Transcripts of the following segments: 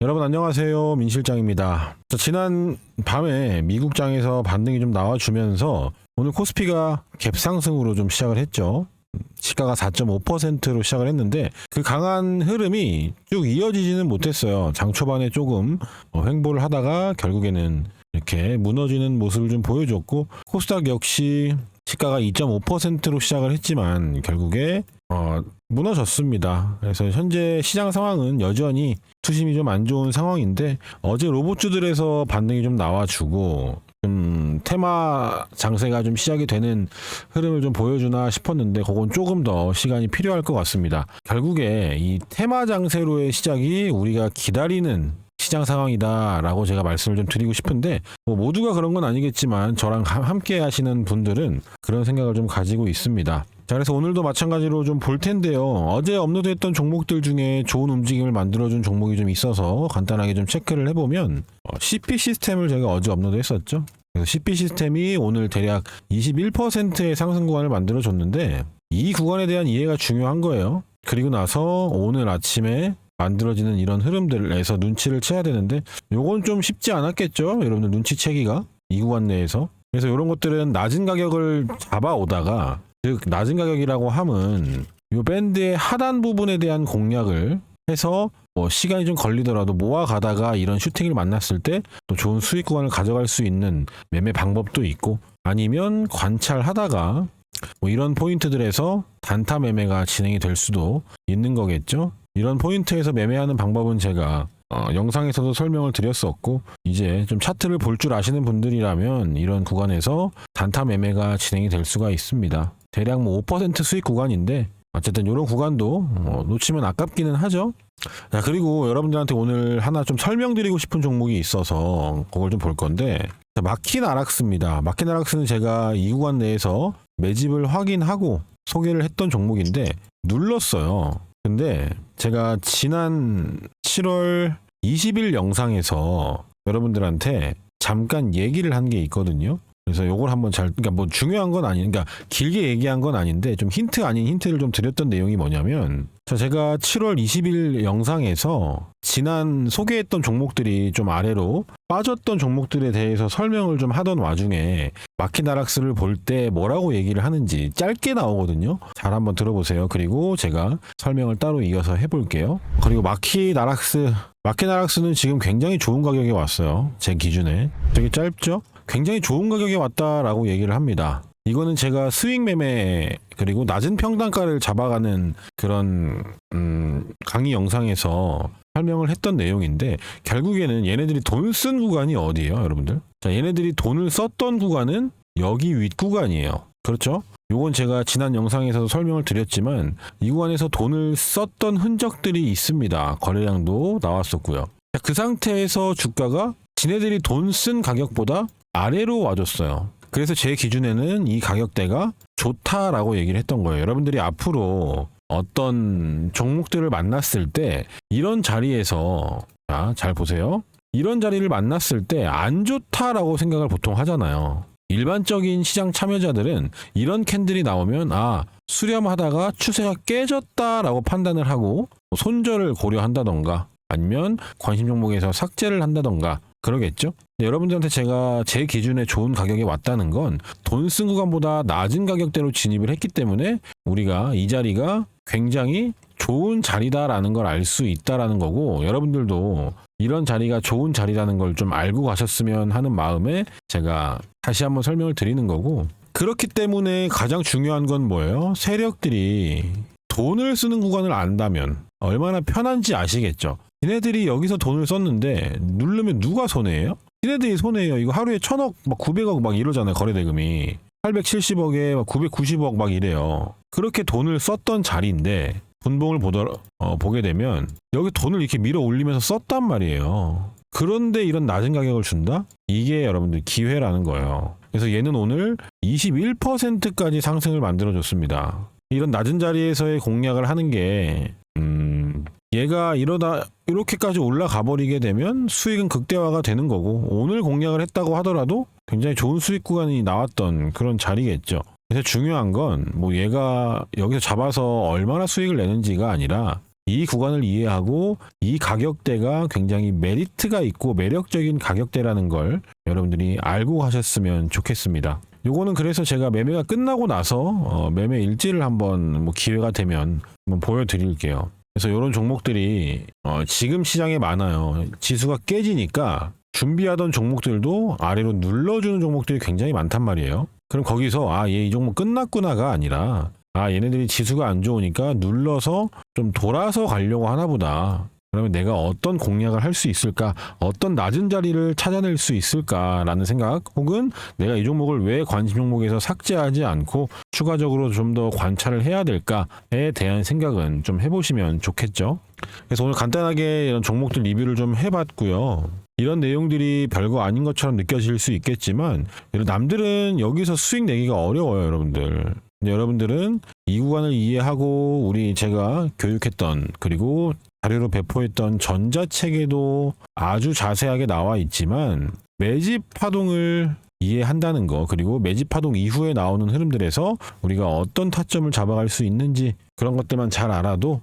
여러분 안녕하세요. 민 실장입니다. 지난 밤에 미국장에서 반등이 좀 나와주면서 오늘 코스피가 갭상승으로 좀 시작을 했죠. 시가가 4.5%로 시작을 했는데 그 강한 흐름이 쭉 이어지지는 못했어요. 장 초반에 조금 횡보를 하다가 결국에는 이렇게 무너지는 모습을 좀 보여줬고, 코스닥 역시 시가가 2.5%로 시작을 했지만 결국에 무너졌습니다. 그래서 현재 시장 상황은 여전히 투심이 좀 안 좋은 상황인데, 어제 로봇주들에서 반등이 좀 나와주고 좀 테마 장세가 좀 시작이 되는 흐름을 좀 보여주나 싶었는데, 그건 조금 더 시간이 필요할 것 같습니다. 결국에 이 테마 장세로의 시작이 우리가 기다리는 시장 상황이다라고 제가 말씀을 좀 드리고 싶은데, 모두가 그런 건 아니겠지만 저랑 함께 하시는 분들은 그런 생각을 좀 가지고 있습니다. 자, 그래서 오늘도 마찬가지로 좀 볼 텐데요. 어제 업로드했던 종목들 중에 좋은 움직임을 만들어준 종목이 좀 있어서 간단하게 좀 체크를 해보면, CP 시스템을 제가 어제 업로드했었죠. 그래서 CP 시스템이 오늘 대략 21%의 상승 구간을 만들어줬는데, 이 구간에 대한 이해가 중요한 거예요. 그리고 나서 오늘 아침에 만들어지는 이런 흐름들에서 눈치를 채야 되는데, 요건 좀 쉽지 않았겠죠? 여러분들 눈치채기가 이 구간 내에서. 그래서 이런 것들은 낮은 가격을 잡아오다가, 즉 낮은 가격이라고 함은 이 밴드의 하단 부분에 대한 공략을 해서 시간이 좀 걸리더라도 모아가다가 이런 슈팅을 만났을 때 또 좋은 수익 구간을 가져갈 수 있는 매매 방법도 있고, 아니면 관찰하다가 이런 포인트들에서 단타 매매가 진행이 될 수도 있는 거겠죠. 이런 포인트에서 매매하는 방법은 제가 영상에서도 설명을 드렸었고, 이제 좀 차트를 볼 줄 아시는 분들이라면 이런 구간에서 단타 매매가 진행이 될 수가 있습니다. 대략 5% 수익 구간인데, 어쨌든 이런 구간도 놓치면 아깝기는 하죠. 자, 그리고 여러분들한테 오늘 하나 좀 설명드리고 싶은 종목이 있어서 그걸 좀 볼 건데, 마키나락스입니다. 마키나락스는 제가 이 구간 내에서 매집을 확인하고 소개를 했던 종목인데 눌렀어요. 근데 제가 지난 7월 20일 영상에서 여러분들한테 잠깐 얘기를 한 게 있거든요. 그래서 요걸 한번 그러니까 뭐 중요한 건 그러니까 길게 얘기한 건 아닌데 좀 힌트 아닌 힌트를 좀 드렸던 내용이 뭐냐면, 제가 7월 20일 영상에서 지난 소개했던 종목들이 좀 아래로 빠졌던 종목들에 대해서 설명을 좀 하던 와중에 마키나락스를 볼 때 뭐라고 얘기를 하는지 짧게 나오거든요. 잘 한번 들어보세요. 그리고 제가 설명을 따로 이어서 해볼게요. 그리고 마키나락스는 지금 굉장히 좋은 가격에 왔어요. 제 기준에. 되게 짧죠? 굉장히 좋은 가격에 왔다라고 얘기를 합니다. 이거는 제가 스윙 매매 그리고 낮은 평단가를 잡아가는 그런 강의 영상에서 설명을 했던 내용인데, 결국에는 얘네들이 돈 쓴 구간이 어디예요, 여러분들? 자, 얘네들이 돈을 썼던 구간은 여기 윗 구간이에요. 그렇죠? 요건 제가 지난 영상에서도 설명을 드렸지만 이 구간에서 돈을 썼던 흔적들이 있습니다. 거래량도 나왔었고요. 자, 그 상태에서 주가가 지네들이 돈 쓴 가격보다 아래로 와줬어요. 그래서 제 기준에는 이 가격대가 좋다라고 얘기를 했던 거예요. 여러분들이 앞으로 어떤 종목들을 만났을 때 이런 자리에서, 잘 보세요. 이런 자리를 만났을 때 안 좋다라고 생각을 보통 하잖아요. 일반적인 시장 참여자들은 이런 캔들이 나오면 수렴하다가 추세가 깨졌다라고 판단을 하고 손절을 고려한다던가 아니면 관심 종목에서 삭제를 한다던가 그러겠죠. 여러분들한테 제가 제 기준에 좋은 가격에 왔다는 건 돈 쓴 구간보다 낮은 가격대로 진입을 했기 때문에 우리가 이 자리가 굉장히 좋은 자리다라는 걸 알 수 있다라는 거고, 여러분들도 이런 자리가 좋은 자리라는 걸 좀 알고 가셨으면 하는 마음에 제가 다시 한번 설명을 드리는 거고, 그렇기 때문에 가장 중요한 건 뭐예요? 세력들이 돈을 쓰는 구간을 안다면 얼마나 편한지 아시겠죠? 얘네들이 여기서 돈을 썼는데 누르면 누가 손해예요? 얘네들이 손해예요. 이거 하루에 1000억, 막 900억 막 이러잖아요. 거래대금이 870억에 막 990억 막 이래요. 그렇게 돈을 썼던 자리인데 분봉을 보게 되면 여기 돈을 이렇게 밀어 올리면서 썼단 말이에요. 그런데 이런 낮은 가격을 준다? 이게 여러분들 기회라는 거예요. 그래서 얘는 오늘 21%까지 상승을 만들어줬습니다. 이런 낮은 자리에서의 공략을 하는 게 얘가 이렇게까지 올라가 버리게 되면 수익은 극대화가 되는 거고, 오늘 공략을 했다고 하더라도 굉장히 좋은 수익 구간이 나왔던 그런 자리겠죠. 그래서 중요한 건 얘가 여기서 잡아서 얼마나 수익을 내는지가 아니라 이 구간을 이해하고 이 가격대가 굉장히 메리트가 있고 매력적인 가격대라는 걸 여러분들이 알고 가셨으면 좋겠습니다. 요거는 그래서 제가 매매가 끝나고 나서 매매 일지를 한번 뭐 기회가 되면 한번 보여드릴게요. 그래서 이런 종목들이 지금 시장에 많아요. 지수가 깨지니까 준비하던 종목들도 아래로 눌러주는 종목들이 굉장히 많단 말이에요. 그럼 거기서 얘 이 종목 끝났구나가 아니라 얘네들이 지수가 안 좋으니까 눌러서 좀 돌아서 가려고 하나 보다. 그러면 내가 어떤 공략을 할 수 있을까? 어떤 낮은 자리를 찾아낼 수 있을까라는 생각, 혹은 내가 이 종목을 왜 관심 종목에서 삭제하지 않고 추가적으로 좀 더 관찰을 해야 될까에 대한 생각은 좀 해보시면 좋겠죠. 그래서 오늘 간단하게 이런 종목들 리뷰를 좀 해봤고요. 이런 내용들이 별거 아닌 것처럼 느껴질 수 있겠지만 남들은 여기서 수익 내기가 어려워요, 여러분들. 근데 여러분들은 이 구간을 이해하고 우리 제가 교육했던 그리고 자료로 배포했던 전자책에도 아주 자세하게 나와 있지만 매집 파동을 이해한다는 거, 그리고 매집 파동 이후에 나오는 흐름들에서 우리가 어떤 타점을 잡아갈 수 있는지 그런 것들만 잘 알아도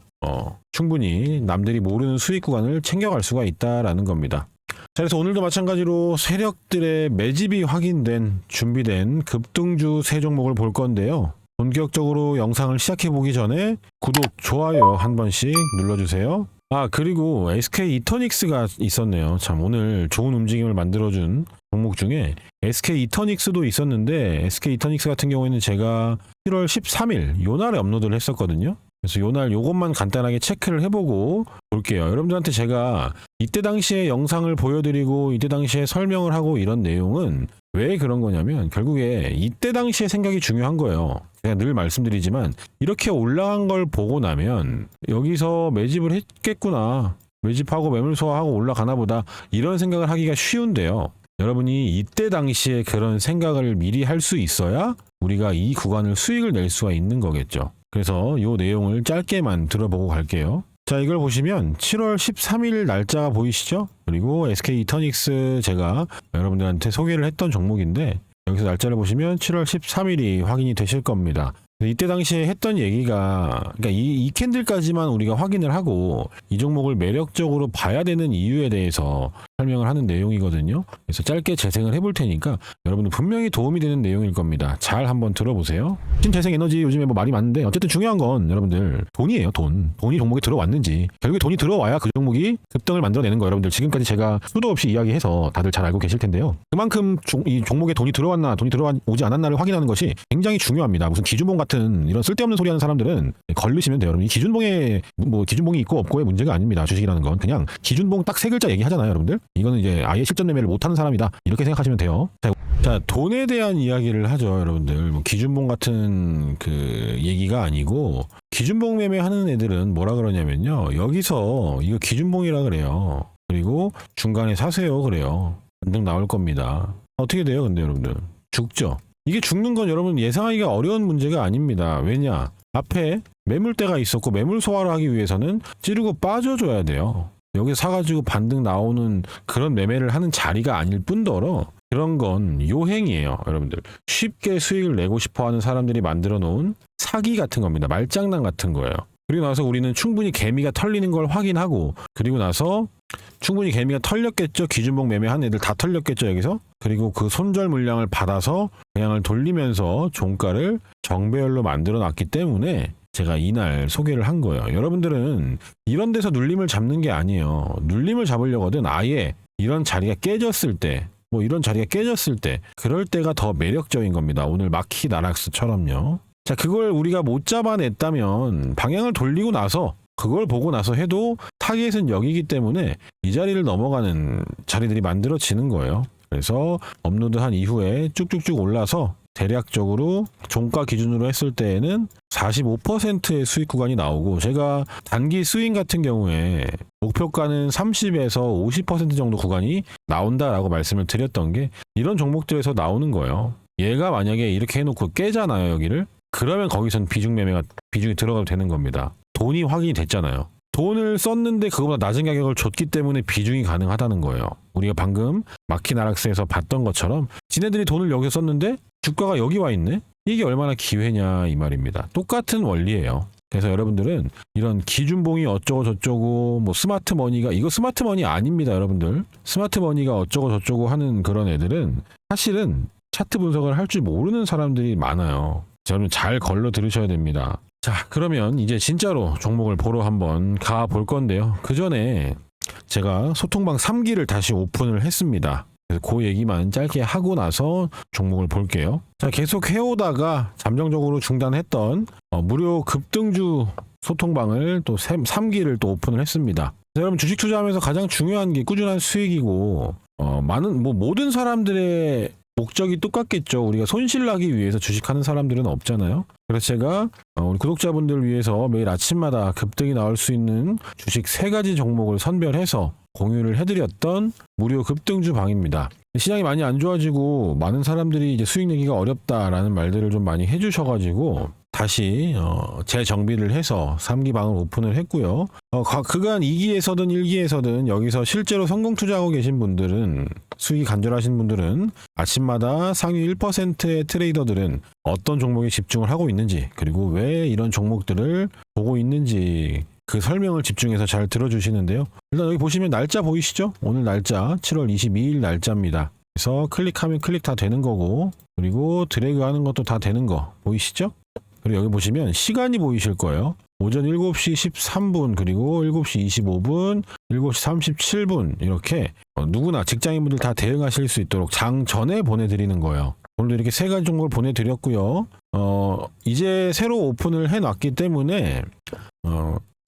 충분히 남들이 모르는 수익 구간을 챙겨갈 수가 있다라는 겁니다. 자, 그래서 오늘도 마찬가지로 세력들의 매집이 확인된 준비된 급등주 세 종목을 볼 건데요. 본격적으로 영상을 시작해 보기 전에 구독, 좋아요 한 번씩 눌러주세요. 그리고 SK 이터닉스가 있었네요. 참, 오늘 좋은 움직임을 만들어준 종목 중에 SK 이터닉스도 있었는데, SK 이터닉스 같은 경우에는 제가 7월 13일 요날에 업로드를 했었거든요. 그래서 요날 요것만 간단하게 체크를 해보고 볼게요. 여러분들한테 제가 이때 당시에 영상을 보여드리고 이때 당시에 설명을 하고 이런 내용은 왜 그런 거냐면 결국에 이때 당시에 생각이 중요한 거예요. 제가 늘 말씀드리지만 이렇게 올라간 걸 보고 나면 여기서 매집을 했겠구나, 매집하고 매물 소화하고 올라가나 보다, 이런 생각을 하기가 쉬운데요. 여러분이 이때 당시에 그런 생각을 미리 할 수 있어야 우리가 이 구간을 수익을 낼 수가 있는 거겠죠. 그래서 이 내용을 짧게만 들어보고 갈게요. 자, 이걸 보시면 7월 13일 날짜가 보이시죠? 그리고 SK 이터닉스 제가 여러분들한테 소개를 했던 종목인데, 여기서 날짜를 보시면 7월 13일이 확인이 되실 겁니다. 이때 당시에 했던 얘기가, 그러니까 이 캔들까지만 우리가 확인을 하고 이 종목을 매력적으로 봐야 되는 이유에 대해서 설명을 하는 내용이거든요. 그래서 짧게 재생을 해볼 테니까 여러분들 분명히 도움이 되는 내용일 겁니다. 잘 한번 들어보세요. 신재생에너지 요즘에 뭐 말이 많은데 어쨌든 중요한 건 여러분들 돈이에요. 돈이 종목에 들어왔는지, 결국에 돈이 들어와야 그 종목이 급등을 만들어내는 거, 여러분들 지금까지 제가 수도 없이 이야기해서 다들 잘 알고 계실 텐데요. 그만큼 이 종목에 돈이 들어왔나 돈이 들어오지 않았나를 확인하는 것이 굉장히 중요합니다. 무슨 기준봉 같은 이런 쓸데없는 소리 하는 사람들은 걸리시면 돼요. 여러분, 이 기준봉이 있고 없고의 문제가 아닙니다. 주식이라는 건 그냥 기준봉 딱 세 글자 얘기하잖아요, 여러분들. 이거는 이제 아예 실전 매매를 못하는 사람이다, 이렇게 생각하시면 돼요. 자, 돈에 대한 이야기를 하죠, 여러분들. 뭐 기준봉 같은 그 얘기가 아니고, 기준봉 매매하는 애들은 뭐라 그러냐면요, 여기서 이거 기준봉이라 그래요. 그리고 중간에 사세요 그래요. 반등 나올 겁니다. 어떻게 돼요, 근데 여러분들? 죽죠. 이게 죽는 건 여러분 예상하기가 어려운 문제가 아닙니다. 왜냐? 앞에 매물대가 있었고 매물 소화를 하기 위해서는 찌르고 빠져줘야 돼요. 여기서 사가지고 반등 나오는 그런 매매를 하는 자리가 아닐 뿐더러 그런 건 요행이에요, 여러분들. 쉽게 수익을 내고 싶어하는 사람들이 만들어 놓은 사기 같은 겁니다. 말장난 같은 거예요. 그리고 나서 우리는 충분히 개미가 털리는 걸 확인하고, 그리고 나서 충분히 개미가 털렸겠죠. 기준봉 매매한 애들 다 털렸겠죠, 여기서. 그리고 그 손절 물량을 받아서 방향을 돌리면서 종가를 정배열로 만들어 놨기 때문에 제가 이날 소개를 한 거예요. 여러분들은 이런 데서 눌림을 잡는 게 아니에요. 눌림을 잡으려거든 아예 이런 자리가 깨졌을 때, 그럴 때가 더 매력적인 겁니다. 오늘 마키 나락스처럼요. 자, 그걸 우리가 못 잡아냈다면 방향을 돌리고 나서 그걸 보고 나서 해도 타겟은 여기기 때문에 이 자리를 넘어가는 자리들이 만들어지는 거예요. 그래서 업로드한 이후에 쭉쭉쭉 올라서 대략적으로 종가 기준으로 했을 때에는 45%의 수익 구간이 나오고, 제가 단기 스윙 같은 경우에 목표가는 30에서 50% 정도 구간이 나온다라고 말씀을 드렸던 게 이런 종목들에서 나오는 거예요. 얘가 만약에 이렇게 해놓고 깨잖아요, 여기를. 그러면 거기선 비중이 들어가도 되는 겁니다. 돈이 확인이 됐잖아요. 돈을 썼는데 그거보다 낮은 가격을 줬기 때문에 비중이 가능하다는 거예요. 우리가 방금 마키나락스에서 봤던 것처럼 지네들이 돈을 여기서 썼는데 주가가 여기 와 있네? 이게 얼마나 기회냐 이 말입니다. 똑같은 원리예요. 그래서 여러분들은 이런 기준봉이 어쩌고 저쩌고 뭐 스마트머니가 이거 스마트머니 아닙니다, 여러분들. 스마트머니가 어쩌고 저쩌고 하는 그런 애들은 사실은 차트 분석을 할 줄 모르는 사람들이 많아요. 저는 잘 걸러 들으셔야 됩니다. 자, 그러면 이제 진짜로 종목을 보러 한번 가 볼 건데요. 그 전에 제가 소통방 3기를 다시 오픈을 했습니다. 그래서 그 얘기만 짧게 하고 나서 종목을 볼게요. 자, 계속 해오다가 잠정적으로 중단했던 무료 급등주 소통방을 또 3기를 또 오픈을 했습니다. 여러분, 주식 투자하면서 가장 중요한 게 꾸준한 수익이고 많은 모든 사람들의 목적이 똑같겠죠. 우리가 손실 나기 위해서 주식하는 사람들은 없잖아요. 그래서 제가 우리 구독자분들 위해서 매일 아침마다 급등이 나올 수 있는 주식 3가지 종목을 선별해서 공유를 해드렸던 무료 급등주 방입니다. 시장이 많이 안 좋아지고 많은 사람들이 이제 수익 내기가 어렵다라는 말들을 좀 많이 해주셔가지고 다시 재정비를 해서 3기 방을 오픈을 했고요. 그간 2기에서든 1기에서든 여기서 실제로 성공 투자하고 계신 분들은, 수익이 간절하신 분들은 아침마다 상위 1%의 트레이더들은 어떤 종목에 집중을 하고 있는지, 그리고 왜 이런 종목들을 보고 있는지 그 설명을 집중해서 잘 들어주시는데요. 일단 여기 보시면 날짜 보이시죠? 오늘 날짜 7월 22일 날짜입니다. 그래서 클릭하면 클릭 다 되는 거고, 그리고 드래그 하는 것도 다 되는 거 보이시죠? 그리고 여기 보시면 시간이 보이실 거예요. 오전 7시 13분, 그리고 7시 25분, 7시 37분 이렇게 누구나 직장인분들 다 대응하실 수 있도록 장 전에 보내드리는 거예요. 오늘도 이렇게 3가지 종목을 보내드렸고요. 이제 새로 오픈을 해놨기 때문에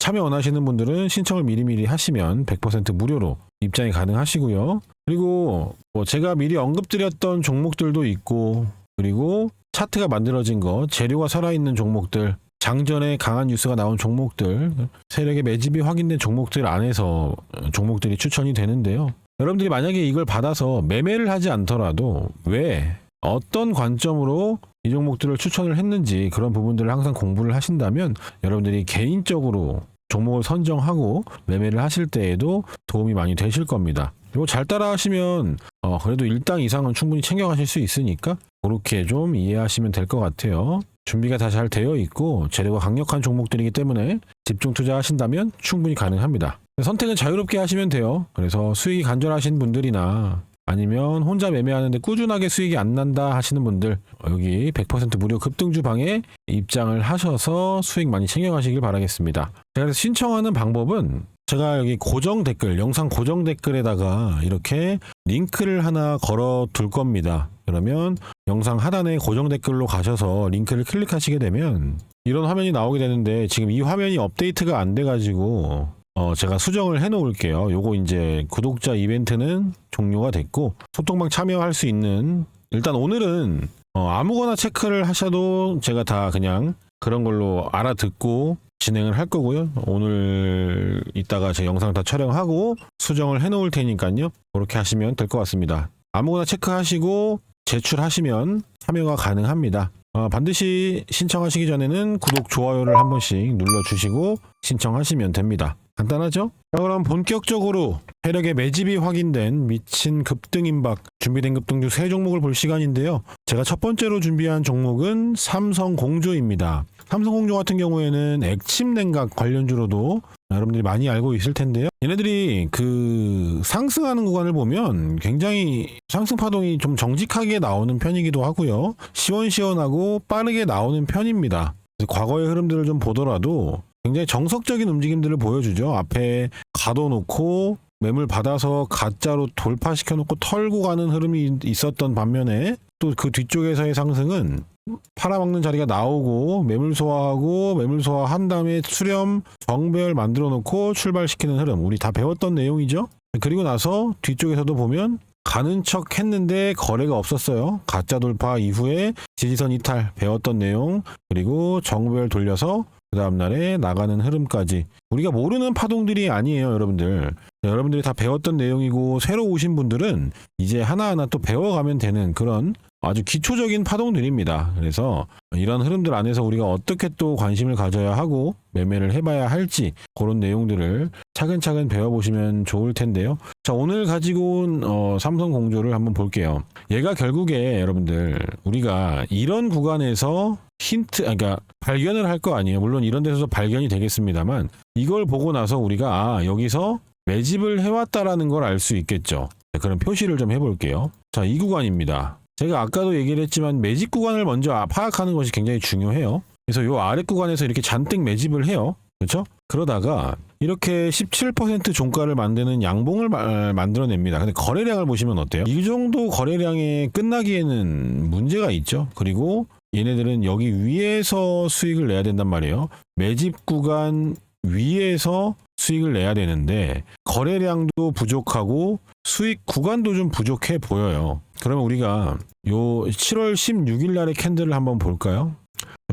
참여 원하시는 분들은 신청을 미리미리 하시면 100% 무료로 입장이 가능하시고요. 그리고 제가 미리 언급드렸던 종목들도 있고, 그리고 차트가 만들어진 거, 재료가 살아있는 종목들, 장전에 강한 뉴스가 나온 종목들, 세력의 매집이 확인된 종목들 안에서 종목들이 추천이 되는데요. 여러분들이 만약에 이걸 받아서 매매를 하지 않더라도 왜, 어떤 관점으로 이 종목들을 추천을 했는지 그런 부분들을 항상 공부를 하신다면 여러분들이 개인적으로 종목을 선정하고 매매를 하실 때에도 도움이 많이 되실 겁니다. 이거 잘 따라 하시면 그래도 1당 이상은 충분히 챙겨가실 수 있으니까 그렇게 좀 이해하시면 될 것 같아요. 준비가 다 잘 되어 있고 재료가 강력한 종목들이기 때문에 집중 투자하신다면 충분히 가능합니다. 선택은 자유롭게 하시면 돼요. 그래서 수익이 간절하신 분들이나 아니면 혼자 매매하는데 꾸준하게 수익이 안 난다 하시는 분들, 여기 100% 무료 급등주 방에 입장을 하셔서 수익 많이 챙겨가시길 바라겠습니다. 그래서 신청하는 방법은 제가 여기 고정 댓글, 영상 고정 댓글에다가 이렇게 링크를 하나 걸어 둘 겁니다. 그러면 영상 하단에 고정 댓글로 가셔서 링크를 클릭하시게 되면 이런 화면이 나오게 되는데, 지금 이 화면이 업데이트가 안 돼가지고 제가 수정을 해 놓을게요. 요거 이제 구독자 이벤트는 종료가 됐고, 소통방 참여할 수 있는, 일단 오늘은 아무거나 체크를 하셔도 제가 다 그냥 그런 걸로 알아듣고 진행을 할 거고요. 오늘 이따가 제 영상 다 촬영하고 수정을 해 놓을 테니까요. 그렇게 하시면 될 것 같습니다. 아무거나 체크하시고 제출하시면 참여가 가능합니다. 반드시 신청하시기 전에는 구독, 좋아요를 한 번씩 눌러주시고 신청하시면 됩니다. 간단하죠? 자, 그럼 본격적으로 세력의 매집이 확인된 미친 급등 임박, 준비된 급등주 3종목을 볼 시간인데요. 제가 첫 번째로 준비한 종목은 삼성공조입니다. 삼성공조 같은 경우에는 액침 냉각 관련주로도 여러분들이 많이 알고 있을 텐데요. 얘네들이 그 상승하는 구간을 보면 굉장히 상승 파동이 좀 정직하게 나오는 편이기도 하고요. 시원시원하고 빠르게 나오는 편입니다. 과거의 흐름들을 좀 보더라도 굉장히 정석적인 움직임들을 보여주죠. 앞에 가둬놓고 매물 받아서 가짜로 돌파시켜놓고 털고 가는 흐름이 있었던 반면에, 또 그 뒤쪽에서의 상승은 팔아먹는 자리가 나오고 매물 소화하고, 매물 소화한 다음에 수렴, 정배열 만들어 놓고 출발시키는 흐름, 우리 다 배웠던 내용이죠. 그리고 나서 뒤쪽에서도 보면 가는 척 했는데 거래가 없었어요. 가짜 돌파 이후에 지지선 이탈, 배웠던 내용, 그리고 정배열 돌려서 그 다음날에 나가는 흐름까지 우리가 모르는 파동들이 아니에요, 여러분들. 여러분들이 다 배웠던 내용이고, 새로 오신 분들은 이제 하나하나 또 배워가면 되는 그런 아주 기초적인 파동들입니다. 그래서 이런 흐름들 안에서 우리가 어떻게 또 관심을 가져야 하고 매매를 해봐야 할지 그런 내용들을 차근차근 배워보시면 좋을 텐데요. 자, 오늘 가지고 온 삼성 공조를 한번 볼게요. 얘가 결국에 여러분들 우리가 이런 구간에서 그러니까 발견을 할 거 아니에요. 물론 이런 데서 발견이 되겠습니다만 이걸 보고 나서 우리가 여기서 매집을 해왔다라는 걸 알 수 있겠죠. 그런 표시를 좀 해볼게요. 자, 이 구간입니다. 제가 아까도 얘기를 했지만 매집 구간을 먼저 파악하는 것이 굉장히 중요해요. 그래서 이 아래 구간에서 이렇게 잔뜩 매집을 해요. 그렇죠? 그러다가 이렇게 17% 종가를 만드는 양봉을 만들어냅니다. 근데 거래량을 보시면 어때요? 이 정도 거래량에 끝나기에는 문제가 있죠. 그리고 얘네들은 여기 위에서 수익을 내야 된단 말이에요. 매집 구간 위에서 수익을 내야 되는데 거래량도 부족하고 수익 구간도 좀 부족해 보여요. 그러면 우리가 요 7월 16일 날의 캔들을 한번 볼까요?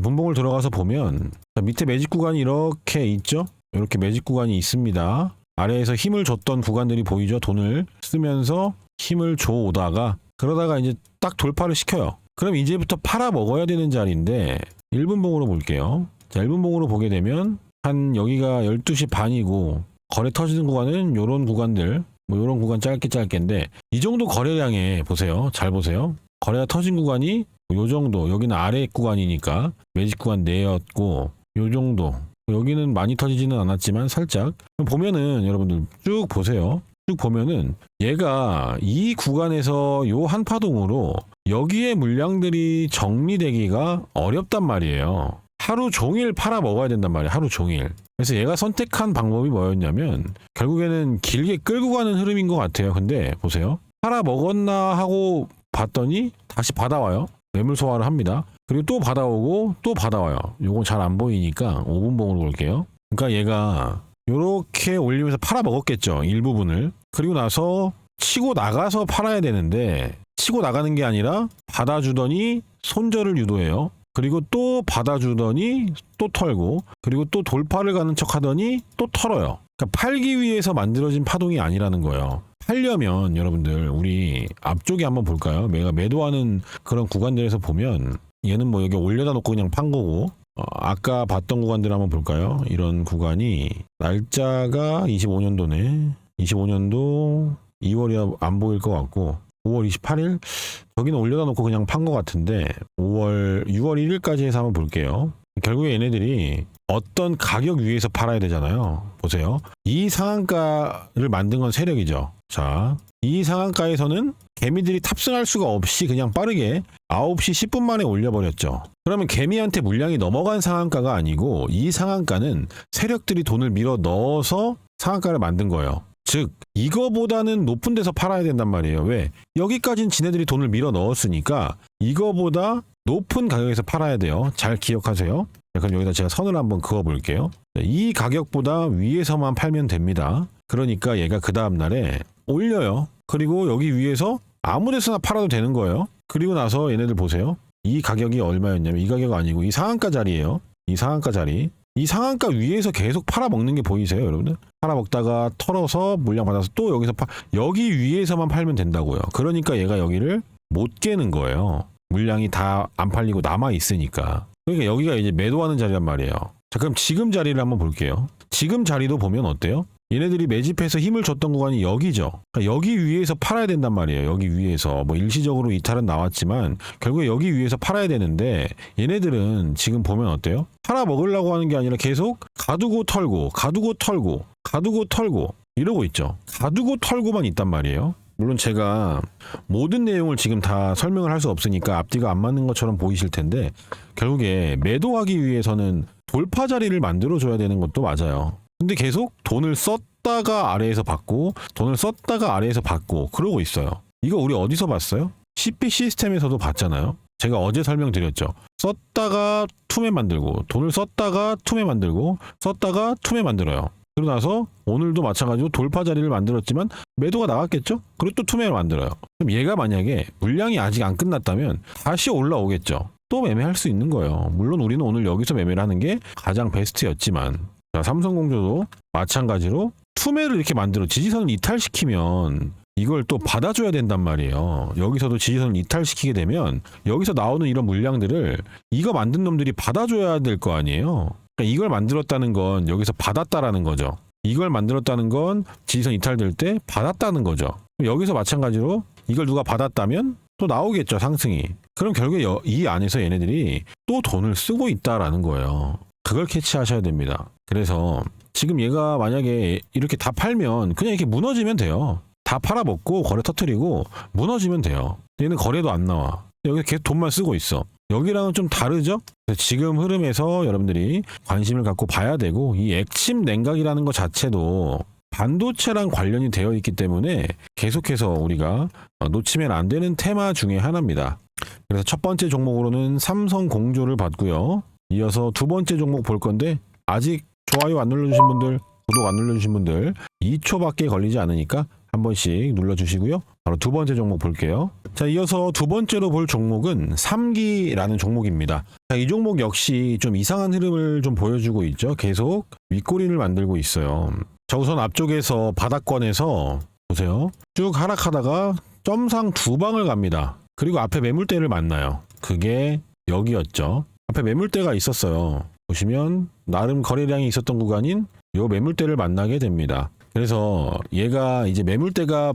분봉을 들어가서 보면 밑에 매집 구간이 이렇게 있죠? 이렇게 매집 구간이 있습니다. 아래에서 힘을 줬던 구간들이 보이죠? 돈을 쓰면서 힘을 줘 오다가 그러다가 이제 딱 돌파를 시켜요. 그럼 이제부터 팔아 먹어야 되는 자리인데 1분봉으로 볼게요. 자, 1분봉으로 보게 되면 한 여기가 12시 반이고 거래 터지는 구간은 요런 구간들 뭐 요런 구간 짧게인데 이 정도 거래량에 보세요. 잘 보세요. 거래가 터진 구간이 요 정도, 여기는 아래 구간이니까 매집 구간 내였고 요 정도, 여기는 많이 터지지는 않았지만 살짝 보면은 여러분들 쭉 보세요. 쭉 보면은 얘가 이 구간에서 요 한 파동으로 여기에 물량들이 정리되기가 어렵단 말이에요. 하루 종일 팔아 먹어야 된단 말이에요. 하루 종일. 그래서 얘가 선택한 방법이 뭐였냐면 결국에는 길게 끌고 가는 흐름인 것 같아요. 근데 보세요. 팔아 먹었나 하고 봤더니 다시 받아와요. 매물 소화를 합니다. 그리고 또 받아오고 또 받아와요. 요건 잘 안 보이니까 5분봉으로 볼게요. 그러니까 얘가 요렇게 올리면서 팔아 먹었겠죠. 일부분을. 그리고 나서 치고 나가서 팔아야 되는데 치고 나가는 게 아니라 받아주더니 손절을 유도해요. 그리고 또 받아주더니 또 털고 그리고 또 돌파를 가는 척 하더니 또 털어요. 그러니까 팔기 위해서 만들어진 파동이 아니라는 거예요. 팔려면 여러분들 우리 앞쪽에 한번 볼까요? 내가 매도하는 그런 구간들에서 보면 얘는 뭐 여기 올려다 놓고 그냥 판 거고 아까 봤던 구간들 한번 볼까요? 이런 구간이 날짜가 25년도네. 25년도 2월이 안 보일 것 같고 5월 28일? 저기는 올려다 놓고 그냥 판 것 같은데 6월 1일까지 해서 한번 볼게요. 결국에 얘네들이 어떤 가격 위에서 팔아야 되잖아요. 보세요. 이 상한가를 만든 건 세력이죠. 자, 이 상한가에서는 개미들이 탑승할 수가 없이 그냥 빠르게 9시 10분 만에 올려버렸죠. 그러면 개미한테 물량이 넘어간 상한가가 아니고 이 상한가는 세력들이 돈을 밀어 넣어서 상한가를 만든 거예요. 즉 이거보다는 높은 데서 팔아야 된단 말이에요. 왜? 여기까지는 지네들이 돈을 밀어 넣었으니까 이거보다 높은 가격에서 팔아야 돼요. 잘 기억하세요. 그럼 여기다 제가 선을 한번 그어 볼게요. 이 가격보다 위에서만 팔면 됩니다. 그러니까 얘가 그 다음 날에 올려요. 그리고 여기 위에서 아무 데서나 팔아도 되는 거예요. 그리고 나서 얘네들 보세요. 이 가격이 얼마였냐면 이 가격 아니고 이 상한가 자리예요. 이 상한가 자리. 이 상한가 위에서 계속 팔아먹는 게 보이세요, 여러분들? 팔아먹다가 털어서 물량 받아서 또 여기서 여기 위에서만 팔면 된다고요. 그러니까 얘가 여기를 못 깨는 거예요. 물량이 다 안 팔리고 남아 있으니까. 그러니까 여기가 이제 매도하는 자리란 말이에요. 자, 그럼 지금 자리를 한번 볼게요. 지금 자리도 보면 어때요? 얘네들이 매집해서 힘을 줬던 구간이 여기죠. 그러니까 여기 위에서 팔아야 된단 말이에요. 여기 위에서 뭐 일시적으로 이탈은 나왔지만 결국에 여기 위에서 팔아야 되는데 얘네들은 지금 보면 어때요? 팔아 먹으려고 하는 게 아니라 계속 가두고 털고 가두고 털고 가두고 털고 이러고 있죠. 가두고 털고만 있단 말이에요. 물론 제가 모든 내용을 지금 다 설명을 할 수 없으니까 앞뒤가 안 맞는 것처럼 보이실 텐데 결국에 매도하기 위해서는 돌파 자리를 만들어줘야 되는 것도 맞아요. 근데 계속 돈을 썼다가 아래에서 받고 돈을 썼다가 아래에서 받고 그러고 있어요. 이거 우리 어디서 봤어요? CP 시스템에서도 봤잖아요. 제가 어제 설명드렸죠. 썼다가 투매 만들고 돈을 썼다가 투매 만들고 썼다가 투매 만들어요. 그러고 나서 오늘도 마찬가지로 돌파 자리를 만들었지만 매도가 나왔겠죠? 그리고 또 투매를 만들어요. 그럼 얘가 만약에 물량이 아직 안 끝났다면 다시 올라오겠죠. 또 매매할 수 있는 거예요. 물론 우리는 오늘 여기서 매매를 하는 게 가장 베스트였지만 자, 삼성공조도 마찬가지로 투매를 이렇게 만들어 지지선을 이탈시키면 이걸 또 받아줘야 된단 말이에요. 여기서도 지지선을 이탈시키게 되면 여기서 나오는 이런 물량들을 이거 만든 놈들이 받아줘야 될 거 아니에요. 그러니까 이걸 만들었다는 건 여기서 받았다라는 거죠. 이걸 만들었다는 건 지지선 이탈될 때 받았다는 거죠. 여기서 마찬가지로 이걸 누가 받았다면 또 나오겠죠, 상승이. 그럼 결국에 이 안에서 얘네들이 또 돈을 쓰고 있다라는 거예요. 그걸 캐치하셔야 됩니다. 그래서 지금 얘가 만약에 이렇게 다 팔면 그냥 이렇게 무너지면 돼요. 다 팔아먹고 거래 터트리고 무너지면 돼요. 얘는 거래도 안 나와. 여기 계속 돈만 쓰고 있어. 여기랑은 좀 다르죠? 지금 흐름에서 여러분들이 관심을 갖고 봐야 되고, 이 액침 냉각이라는 것 자체도 반도체랑 관련이 되어 있기 때문에 계속해서 우리가 놓치면 안 되는 테마 중에 하나입니다. 그래서 첫 번째 종목으로는 삼성 공조를 봤고요. 이어서 두 번째 종목 볼 건데, 아직 좋아요 안 눌러주신 분들, 구독 안 눌러주신 분들 2초밖에 걸리지 않으니까 한 번씩 눌러주시고요. 바로 두 번째 종목 볼게요. 자, 이어서 두 번째로 볼 종목은 3기라는 종목입니다. 자, 이 종목 역시 좀 이상한 흐름을 좀 보여주고 있죠. 계속 윗꼬리를 만들고 있어요. 자, 우선 앞쪽에서 바닥권에서 보세요. 쭉 하락하다가 점상 두 방을 갑니다. 그리고 앞에 매물대를 만나요. 그게 여기였죠. 앞에 매물대가 있었어요. 보시면 나름 거래량이 있었던 구간인 요 매물대를 만나게 됩니다. 그래서 얘가 이제 매물대가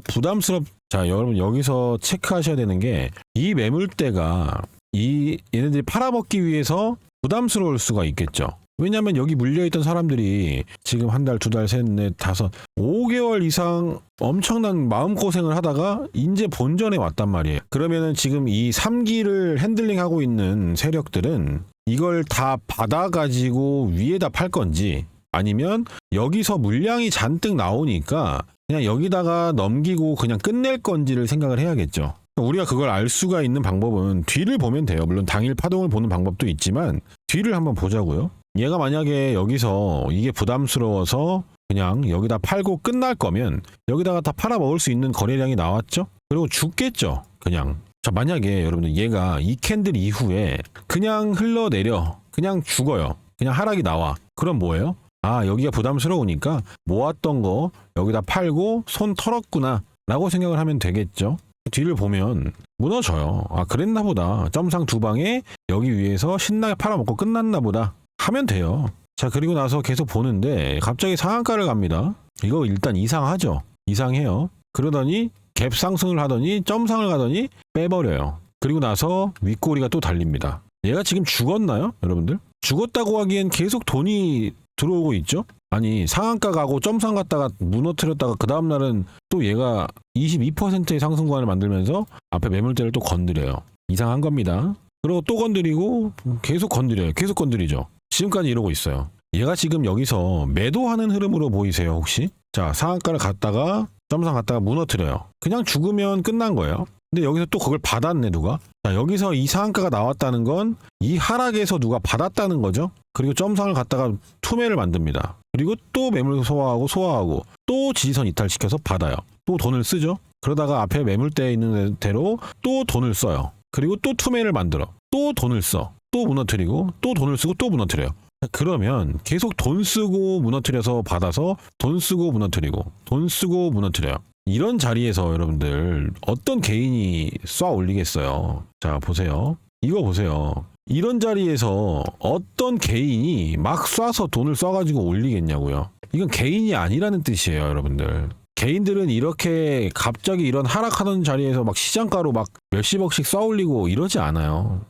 자, 여러분 여기서 체크하셔야 되는 게, 이 매물대가 얘네들이 팔아먹기 위해서 부담스러울 수가 있겠죠. 왜냐하면 여기 물려있던 사람들이 지금 한 달, 두 달, 셋, 넷, 다섯, 5개월 이상 엄청난 마음고생을 하다가 이제 본전에 왔단 말이에요. 그러면은 지금 이 3기를 핸들링하고 있는 세력들은 이걸 다 받아가지고 위에다 팔 건지, 아니면 여기서 물량이 잔뜩 나오니까 그냥 여기다가 넘기고 그냥 끝낼 건지를 생각을 해야겠죠. 우리가 그걸 알 수가 있는 방법은 뒤를 보면 돼요. 물론 당일 파동을 보는 방법도 있지만 뒤를 한번 보자고요. 얘가 만약에 여기서 이게 부담스러워서 그냥 여기다 팔고 끝날 거면 여기다가 다 팔아먹을 수 있는 거래량이 나왔죠? 그리고 죽겠죠, 그냥. 자, 만약에 여러분들 얘가 이 캔들 이후에 그냥 흘러내려, 그냥 죽어요. 그냥 하락이 나와. 그럼 뭐예요? 아, 여기가 부담스러우니까 모았던 거 여기다 팔고 손 털었구나 라고 생각을 하면 되겠죠. 뒤를 보면 무너져요. 아, 그랬나 보다. 점상 두 방에 여기 위에서 신나게 팔아먹고 끝났나 보다 하면 돼요. 자, 그리고 나서 계속 보는데 갑자기 상한가를 갑니다. 이거 일단 이상하죠. 이상해요. 그러더니 갭 상승을 하더니 점상을 가더니 빼버려요. 그리고 나서 윗꼬리가 또 달립니다. 얘가 지금 죽었나요, 여러분들? 죽었다고 하기엔 계속 돈이 들어오고 있죠? 아니, 상한가 가고 점상 갔다가 무너뜨렸다가 그 다음날은 또 얘가 22%의 상승 구간을 만들면서 앞에 매물대를 또 건드려요. 이상한 겁니다. 그리고 또 건드리고 계속 건드려요. 계속 건드리죠. 지금까지 이러고 있어요. 얘가 지금 여기서 매도하는 흐름으로 보이세요, 혹시? 자, 상한가를 갔다가 점상 갔다가 무너뜨려요. 그냥 죽으면 끝난 거예요. 근데 여기서 또 그걸 받았네, 누가? 자, 여기서 이 상한가가 나왔다는 건 이 하락에서 누가 받았다는 거죠. 그리고 점상을 갖다가 투매를 만듭니다. 그리고 또 매물 소화하고 또 지지선 이탈시켜서 받아요. 또 돈을 쓰죠. 그러다가 앞에 매물대에 있는 대로 또 돈을 써요. 그리고 또 투매를 만들어. 또 돈을 써. 또 무너뜨리고 또 돈을 쓰고 또 무너뜨려요. 그러면 계속 돈 쓰고 무너뜨려서 받아서 돈 쓰고 무너뜨리고 돈 쓰고 무너뜨려요. 이런 자리에서 여러분들 어떤 개인이 쏴 올리겠어요. 자, 보세요. 이거 보세요. 이런 자리에서 어떤 개인이 막 쏴서 돈을 쏴가지고 올리겠냐고요. 이건 개인이 아니라는 뜻이에요, 여러분들. 개인들은 이렇게 갑자기 이런 하락하는 자리에서 막 시장가로 막 몇십억씩 쏴 올리고 이러지 않아요.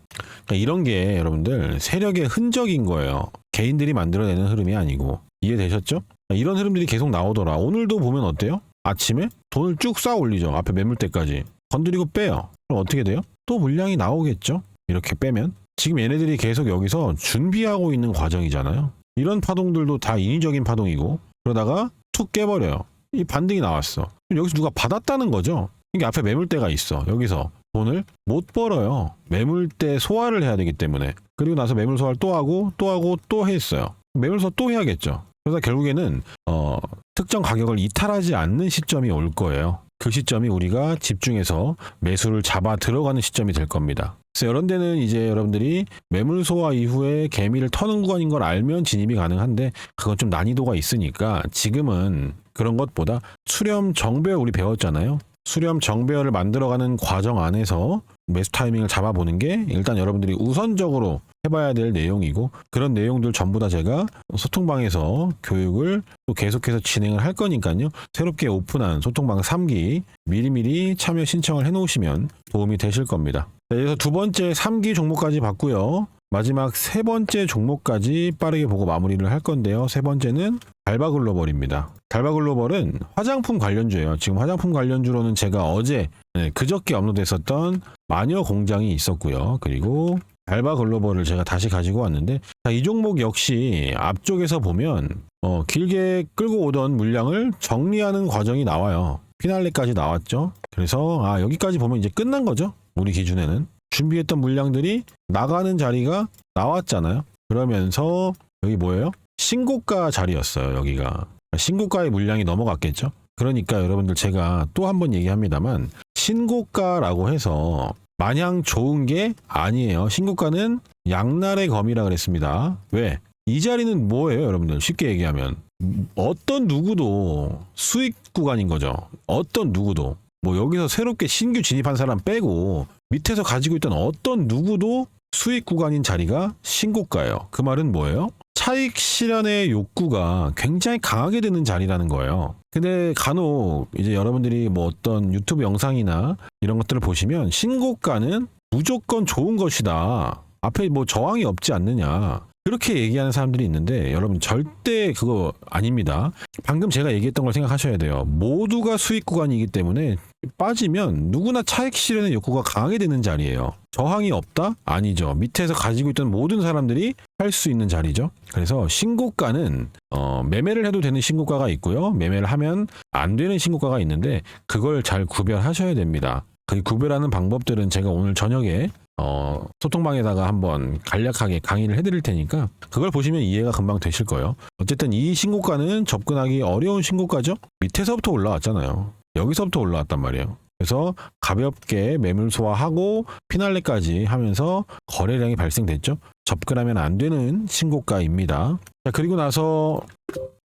그러니까 이런 게 여러분들 세력의 흔적인 거예요. 개인들이 만들어내는 흐름이 아니고. 이해되셨죠? 이런 흐름들이 계속 나오더라. 오늘도 보면 어때요? 아침에 돈을 쭉 쏴 올리죠. 앞에 매물대까지. 건드리고 빼요. 그럼 어떻게 돼요? 또 물량이 나오겠죠? 이렇게 빼면. 지금 얘네들이 계속 여기서 준비하고 있는 과정이잖아요. 이런 파동들도 다 인위적인 파동이고, 그러다가 툭 깨버려요. 이 반등이 나왔어. 여기서 누가 받았다는 거죠. 이게 앞에 매물대가 있어. 여기서 돈을 못 벌어요. 매물대 소화를 해야 되기 때문에. 그리고 나서 매물 소화를 또 하고 또 했어요. 매물 소화 또 해야겠죠. 그래서 결국에는 특정 가격을 이탈하지 않는 시점이 올 거예요. 그 시점이 우리가 집중해서 매수를 잡아 들어가는 시점이 될 겁니다. 그래서 이런 데는 이제 여러분들이 매물 소화 이후에 개미를 터는 구간인 걸 알면 진입이 가능한데, 그건 좀 난이도가 있으니까 지금은 그런 것보다 수렴 정배 우리 배웠잖아요. 수렴 정배열을 만들어가는 과정 안에서 매수 타이밍을 잡아보는 게 일단 여러분들이 우선적으로 해봐야 될 내용이고, 그런 내용들 전부 다 제가 소통방에서 교육을 또 계속해서 진행을 할 거니까요. 새롭게 오픈한 소통방 3기 미리미리 참여 신청을 해놓으시면 도움이 되실 겁니다. 자, 그래서 두 번째 3기 종목까지 봤고요. 마지막 세 번째 종목까지 빠르게 보고 마무리를 할 건데요. 세 번째는 달바글로벌입니다. 달바글로벌은 화장품 관련주예요. 지금 화장품 관련주로는 제가 어제 그저께 업로드했었던 마녀 공장이 있었고요. 그리고 달바글로벌을 제가 다시 가지고 왔는데, 자, 이 종목 역시 앞쪽에서 보면 길게 끌고 오던 물량을 정리하는 과정이 나와요. 피날레까지 나왔죠. 그래서 여기까지 보면 이제 끝난 거죠. 우리 기준에는 준비했던 물량들이 나가는 자리가 나왔잖아요. 그러면서 여기 뭐예요? 신고가 자리였어요. 여기가 신고가의 물량이 넘어갔겠죠. 그러니까 여러분들 제가 또 한 번 얘기합니다만, 신고가라고 해서 마냥 좋은 게 아니에요. 신고가는 양날의 검이라 그랬습니다. 왜? 이 자리는 뭐예요, 여러분들? 쉽게 얘기하면 어떤 누구도 수익 구간인 거죠. 어떤 누구도, 뭐 여기서 새롭게 신규 진입한 사람 빼고 밑에서 가지고 있던 어떤 누구도 수익 구간인 자리가 신고가예요. 그 말은 뭐예요? 차익 실현의 욕구가 굉장히 강하게 되는 자리라는 거예요. 근데 간혹 이제 여러분들이 뭐 어떤 유튜브 영상이나 이런 것들을 보시면 신고가는 무조건 좋은 것이다, 앞에 뭐 저항이 없지 않느냐, 그렇게 얘기하는 사람들이 있는데, 여러분 절대 그거 아닙니다. 방금 제가 얘기했던 걸 생각하셔야 돼요. 모두가 수익 구간이기 때문에 빠지면 누구나 차익 실현의 욕구가 강하게 되는 자리예요. 저항이 없다? 아니죠. 밑에서 가지고 있던 모든 사람들이 할 수 있는 자리죠. 그래서 신고가는 매매를 해도 되는 신고가가 있고요. 매매를 하면 안 되는 신고가가 있는데, 그걸 잘 구별하셔야 됩니다. 그 구별하는 방법들은 제가 오늘 저녁에 소통방에다가 한번 간략하게 강의를 해드릴 테니까 그걸 보시면 이해가 금방 되실 거예요. 어쨌든 이 신고가는 접근하기 어려운 신고가죠. 밑에서부터 올라왔잖아요. 여기서부터 올라왔단 말이에요. 그래서 가볍게 매물 소화하고 피날레까지 하면서 거래량이 발생됐죠. 접근하면 안 되는 신고가입니다. 자, 그리고 나서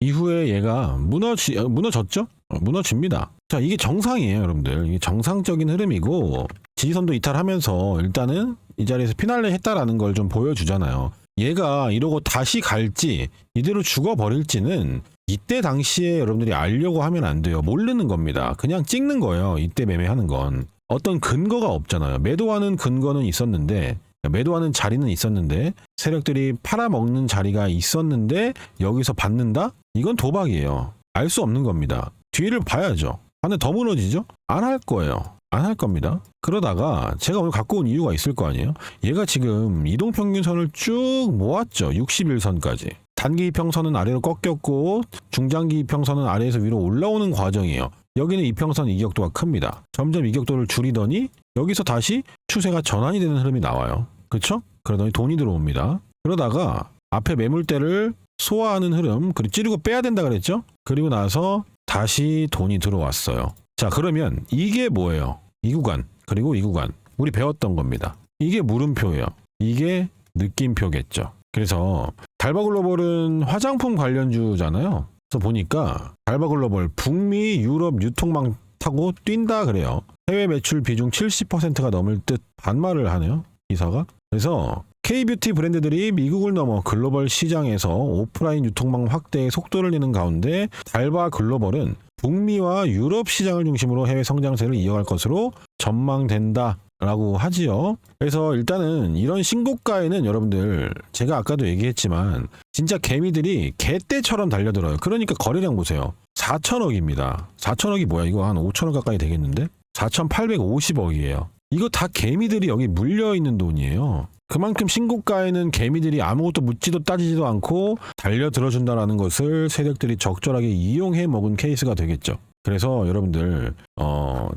이후에 얘가 무너졌죠? 무너집니다. 자, 이게 정상이에요, 여러분들. 이게 정상적인 흐름이고, 지지선도 이탈하면서 일단은 이 자리에서 피날레 했다라는 걸 좀 보여주잖아요. 얘가 이러고 다시 갈지 이대로 죽어버릴지는 이때 당시에 여러분들이 알려고 하면 안 돼요. 모르는 겁니다. 그냥 찍는 거예요. 이때 매매하는 건. 어떤 근거가 없잖아요. 매도하는 근거는 있었는데, 매도하는 자리는 있었는데, 세력들이 팔아먹는 자리가 있었는데 여기서 받는다? 이건 도박이에요. 알 수 없는 겁니다. 뒤를 봐야죠. 근데 더 무너지죠? 안 할 거예요. 안 할 겁니다. 그러다가 제가 오늘 갖고 온 이유가 있을 거 아니에요? 얘가 지금 이동평균선을 쭉 모았죠. 61선까지. 단기 이평선은 아래로 꺾였고 중장기 이평선은 아래에서 위로 올라오는 과정이에요. 여기는 이평선 이격도가 큽니다. 점점 이격도를 줄이더니 여기서 다시 추세가 전환이 되는 흐름이 나와요. 그렇죠? 그러더니 돈이 들어옵니다. 그러다가 앞에 매물대를 소화하는 흐름, 그리고 찌르고 빼야 된다 그랬죠? 그리고 나서 다시 돈이 들어왔어요. 자, 그러면 이게 뭐예요? 이 구간, 그리고 이 구간. 우리 배웠던 겁니다. 이게 물음표예요. 이게 느낌표겠죠. 그래서 달바글로벌은 화장품 관련주잖아요. 그래서 보니까 달바글로벌 북미 유럽 유통망 타고 뛴다 그래요. 해외 매출 비중 70%가 넘을 듯 반말을 하네요, 기사가. 그래서 K뷰티 브랜드들이 미국을 넘어 글로벌 시장에서 오프라인 유통망 확대에 속도를 내는 가운데 달바글로벌은 북미와 유럽 시장을 중심으로 해외 성장세를 이어갈 것으로 전망된다 라고 하지요. 그래서 일단은 이런 신고가에는 여러분들, 제가 아까도 얘기했지만 진짜 개미들이 개떼처럼 달려들어요. 그러니까 거래량 보세요. 4천억입니다. 4천억이 뭐야? 이거 한 5천억 가까이 되겠는데? 4,850억이에요. 이거 다 개미들이 여기 물려있는 돈이에요. 그만큼 신고가에는 개미들이 아무것도 묻지도 따지지도 않고 달려들어준다라는 것을 세력들이 적절하게 이용해 먹은 케이스가 되겠죠. 그래서 여러분들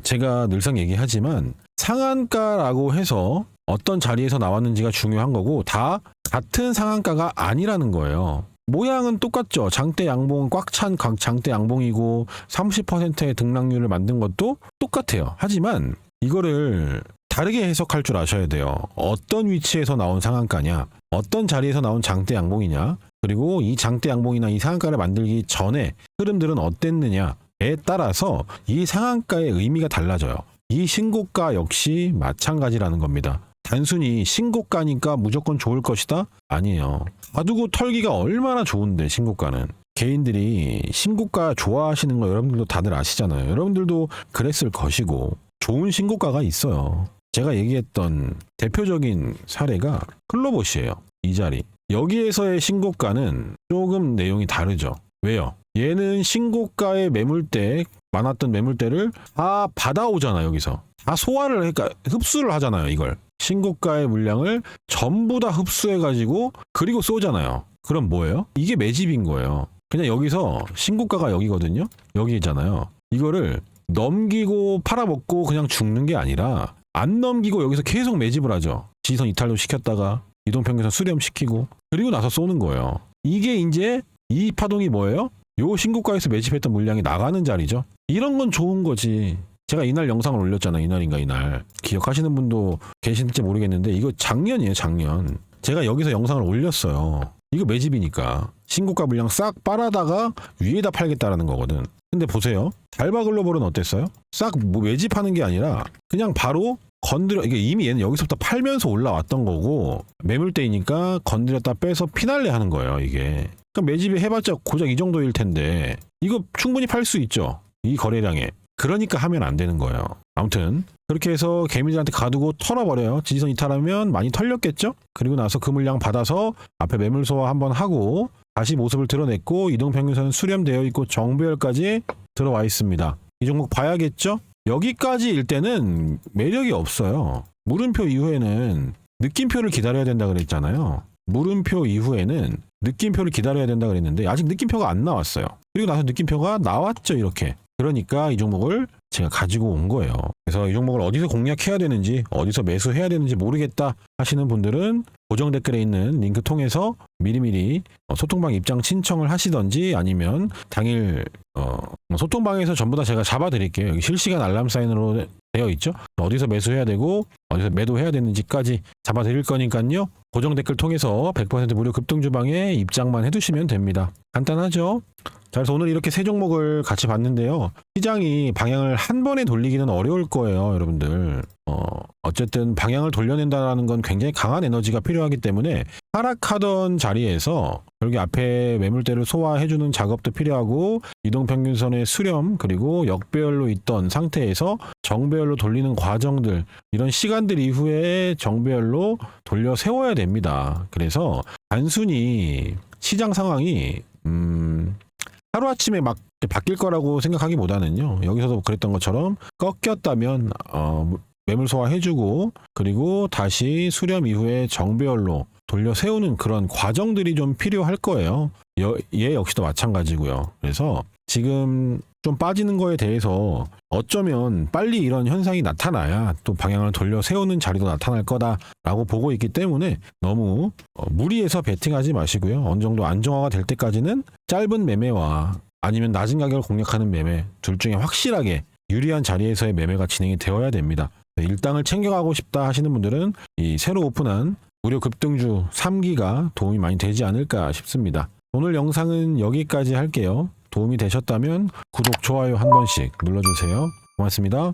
제가 늘상 얘기하지만 상한가라고 해서 어떤 자리에서 나왔는지가 중요한 거고, 다 같은 상한가가 아니라는 거예요. 모양은 똑같죠. 장대 양봉은 꽉 찬 장대 양봉이고 30%의 등락률을 만든 것도 똑같아요. 하지만 이거를 다르게 해석할 줄 아셔야 돼요. 어떤 위치에서 나온 상한가냐, 어떤 자리에서 나온 장대 양봉이냐, 그리고 이 장대 양봉이나 이 상한가를 만들기 전에 흐름들은 어땠느냐, 따라서 이 상한가의 의미가 달라져요. 이 신고가 역시 마찬가지라는 겁니다. 단순히 신고가니까 무조건 좋을 것이다? 아니에요. 가두고 털기가 얼마나 좋은데 신고가는. 개인들이 신고가 좋아하시는 거 여러분들도 다들 아시잖아요. 여러분들도 그랬을 것이고 좋은 신고가가 있어요. 제가 얘기했던 대표적인 사례가 클로봇이에요. 이 자리. 여기에서의 신고가는 조금 내용이 다르죠. 왜요? 얘는 신고가의 매물대, 많았던 매물대를 다 받아오잖아요. 여기서. 다 소화를, 그러니까 흡수를 하잖아요. 이걸. 신고가의 물량을 전부 다 흡수해가지고 그리고 쏘잖아요. 그럼 뭐예요? 이게 매집인 거예요. 그냥 여기서 신고가가 여기거든요. 여기잖아요. 이거를 넘기고 팔아먹고 그냥 죽는 게 아니라 안 넘기고 여기서 계속 매집을 하죠. 지지선 이탈도 시켰다가 이동평균선 수렴시키고 그리고 나서 쏘는 거예요. 이게 이제 이 파동이 뭐예요? 요 신고가에서 매집했던 물량이 나가는 자리죠. 이런 건 좋은 거지. 제가 이날 영상을 올렸잖아요. 이날인가 이날. 기억하시는 분도 계실지 모르겠는데 이거 작년이에요. 작년. 제가 여기서 영상을 올렸어요. 이거 매집이니까. 신고가 물량 싹 빨아다가 위에다 팔겠다라는 거거든. 근데 보세요. 달바글로벌은 어땠어요? 싹 매집하는 게 아니라 그냥 바로 건드려, 이게 이미 얘는 여기서부터 팔면서 올라왔던 거고 매물대이니까 건드렸다 빼서 피날레 하는 거예요. 이게. 그러니까 매집이 해봤자 고작 이 정도일 텐데 이거 충분히 팔 수 있죠. 이 거래량에. 그러니까 하면 안 되는 거예요. 아무튼 그렇게 해서 개미들한테 가두고 털어버려요. 지지선 이탈하면 많이 털렸겠죠? 그리고 나서 그 물량 받아서 앞에 매물 소화 한번 하고 다시 모습을 드러냈고 이동평균선은 수렴되어 있고 정배열까지 들어와 있습니다. 이 종목 봐야겠죠? 여기까지일 때는 매력이 없어요. 물음표 이후에는 느낌표를 기다려야 된다 그랬잖아요. 물음표 이후에는 느낌표를 기다려야 된다 그랬는데 아직 느낌표가 안 나왔어요. 그리고 나서 느낌표가 나왔죠. 이렇게. 그러니까 이 종목을 제가 가지고 온 거예요. 그래서 이 종목을 어디서 공략해야 되는지 어디서 매수해야 되는지 모르겠다 하시는 분들은 고정 댓글에 있는 링크 통해서 미리미리 소통방 입장 신청을 하시던지 아니면 당일 소통방에서 전부 다 제가 잡아드릴게요. 여기 실시간 알람 사인으로 되어 있죠. 어디서 매수해야 되고 어디서 매도해야 되는지까지 잡아드릴 거니까요. 고정 댓글 통해서 100% 무료 급등주방에 입장만 해두시면 됩니다. 간단하죠? 자, 그래서 오늘 이렇게 세 종목을 같이 봤는데요. 시장이 방향을 한 번에 돌리기는 어려울 거예요, 여러분들. 어쨌든 방향을 돌려낸다는 건 굉장히 강한 에너지가 필요하기 때문에 하락하던 자리에서 여기 앞에 매물대를 소화해주는 작업도 필요하고 이동평균선의 수렴 그리고 역배열로 있던 상태에서 정배열로 돌리는 과정들 이런 시간들 이후에 정배열로 돌려 세워야 됩니다. 그래서 단순히 시장 상황이 하루아침에 막 바뀔 거라고 생각하기보다는요. 여기서도 그랬던 것처럼 꺾였다면 매물 소화해주고 그리고 다시 수렴 이후에 정배열로 돌려 세우는 그런 과정들이 좀 필요할 거예요. 얘 역시도 마찬가지고요. 그래서 지금 좀 빠지는 거에 대해서 어쩌면 빨리 이런 현상이 나타나야 또 방향을 돌려 세우는 자리도 나타날 거다라고 보고 있기 때문에 너무 무리해서 베팅하지 마시고요. 어느 정도 안정화가 될 때까지는 짧은 매매와 아니면 낮은 가격을 공략하는 매매 둘 중에 확실하게 유리한 자리에서의 매매가 진행이 되어야 됩니다. 일당을 챙겨가고 싶다 하시는 분들은 이 새로 오픈한 무료 급등주 3기가 도움이 많이 되지 않을까 싶습니다. 오늘 영상은 여기까지 할게요. 도움이 되셨다면 구독, 좋아요 한 번씩 눌러주세요. 고맙습니다.